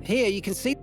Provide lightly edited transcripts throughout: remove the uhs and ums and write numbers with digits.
Here you can see.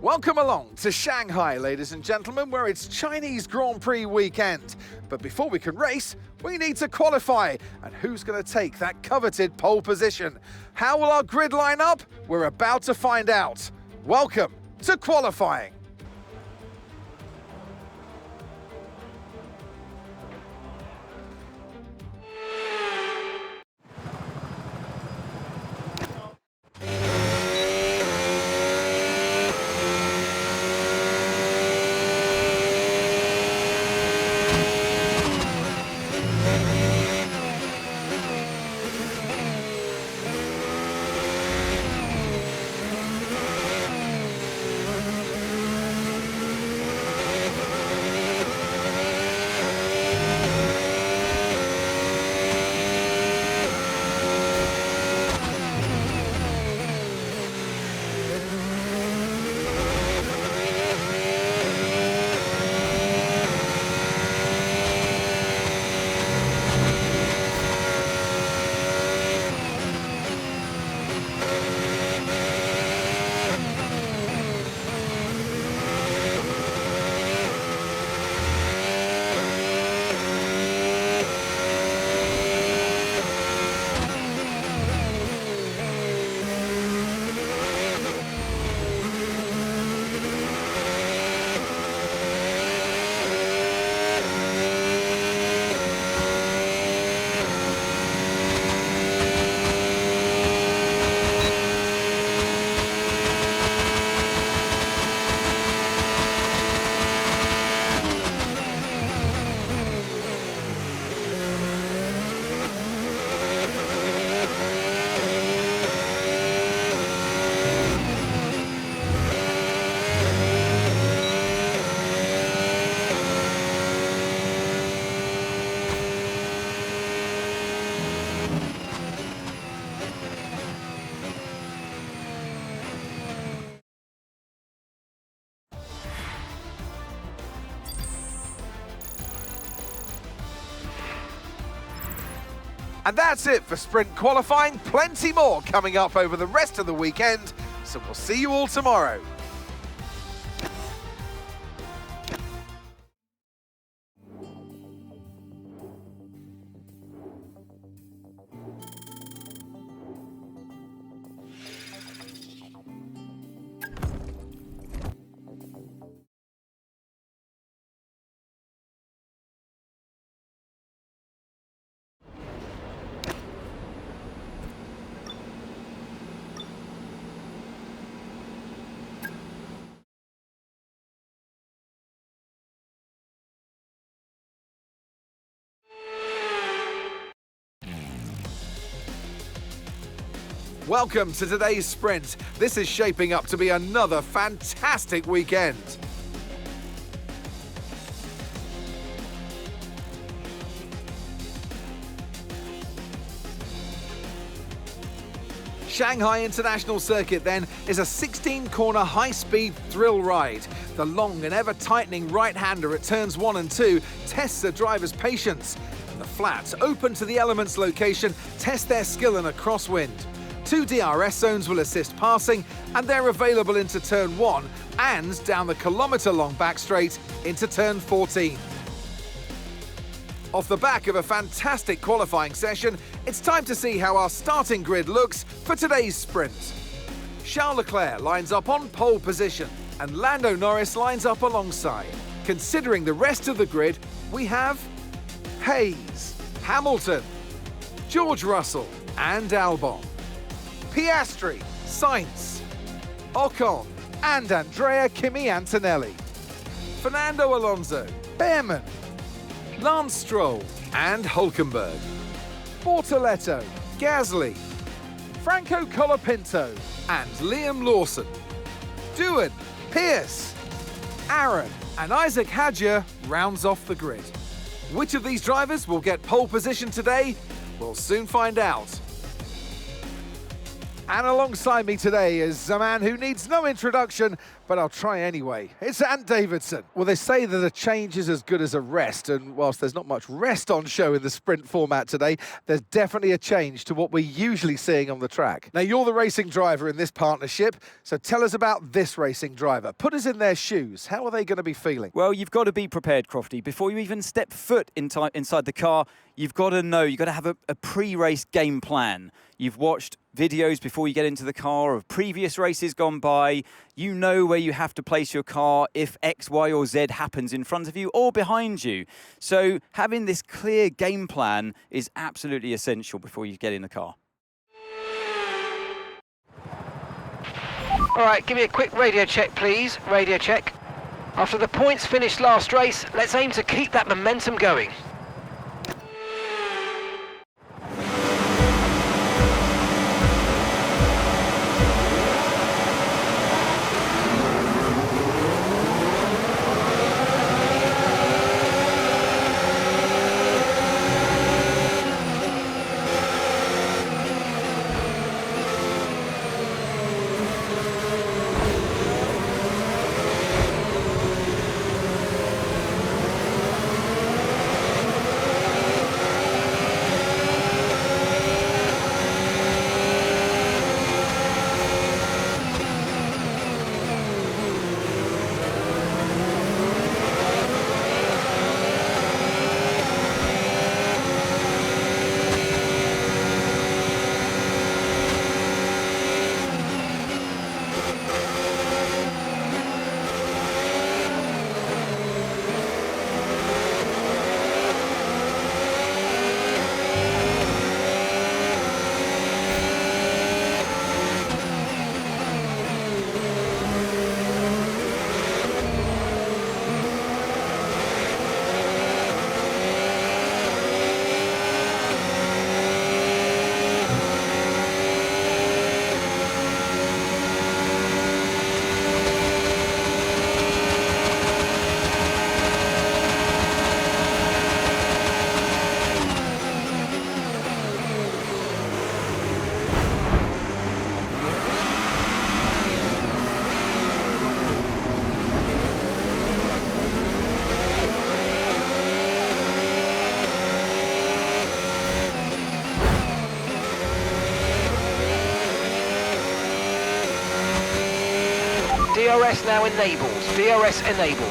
Welcome along to Shanghai, ladies and gentlemen, where it's Chinese Grand Prix weekend. But before we can race, we need to qualify. And who's going to take that coveted pole position? How will our grid line up? We're about to find out. Welcome to qualifying. And that's it for sprint qualifying. Plenty more coming up over the rest of the weekend. So we'll see you all tomorrow. Welcome to today's sprint. This is shaping up to be another fantastic weekend. Shanghai International Circuit then is a 16-corner high-speed thrill ride. The long and ever-tightening right-hander at turns 1 and 2 tests the driver's patience. And the flats, open to the elements location, test their skill in a crosswind. 2 DRS zones will assist passing, and they're available into turn 1 and down the kilometre-long back straight into turn 14. Off the back of a fantastic qualifying session, it's time to see how our starting grid looks for today's sprint. Charles Leclerc lines up on pole position, and Lando Norris lines up alongside. Considering the rest of the grid, we have Hayes, Hamilton, George Russell and Albon, Piastri, Sainz, Ocon and Andrea Kimi Antonelli, Fernando Alonso, Behrman, Lance Stroll and Hülkenberg, Bortoleto, Gasly, Franco Colapinto and Liam Lawson, Doohan, Pierce, Aaron and Isaac Hadjar rounds off the grid. Which of these drivers will get pole position today? We'll soon find out. And alongside me today is a man who needs no introduction, but I'll try anyway. It's Ant Davidson. Well, they say that a change is as good as a rest, and whilst there's not much rest on show in the sprint format today, there's definitely a change to what we're usually seeing on the track. Now, you're the racing driver in this partnership, so tell us about this racing driver. Put us in their shoes. How are they going to be feeling? Well, you've got to be prepared, Crofty. Before you even step foot inside the car, you've got to know, you've got to have a pre-race game plan. You've watched videos before you get into the car of previous races gone by. You know where you have to place your car if X, Y or Z happens in front of you or behind you. So having this clear game plan is absolutely essential before you get in the car. All right, give me a quick radio check, please. Radio check. After the points finished last race, let's aim to keep that momentum going. DRS now enabled. DRS enabled.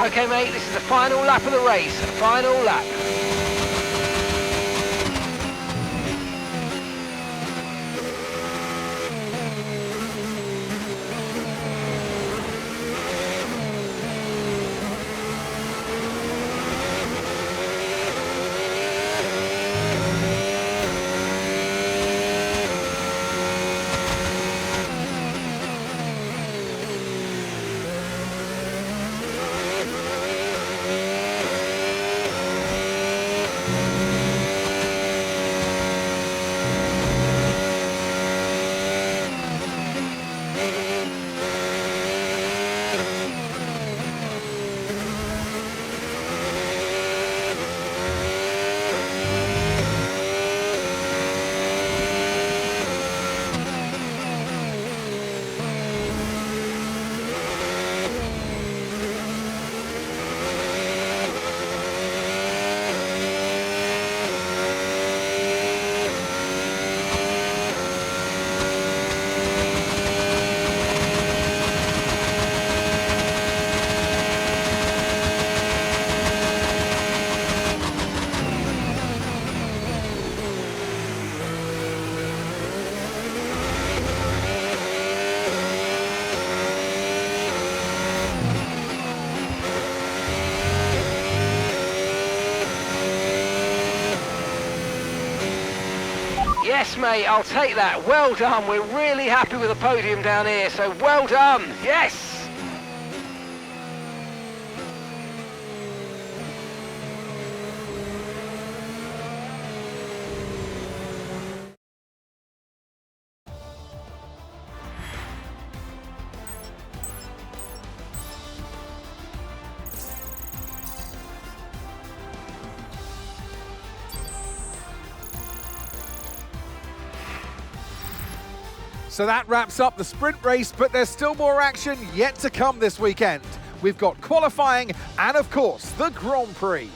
Okay, mate, this is the final lap of the race. Final lap. Yes, mate, I'll take that. Well done. We're really happy with the podium down here, so well done. Yes! So that wraps up the sprint race, but there's still more action yet to come this weekend. We've got qualifying and, of course, the Grand Prix.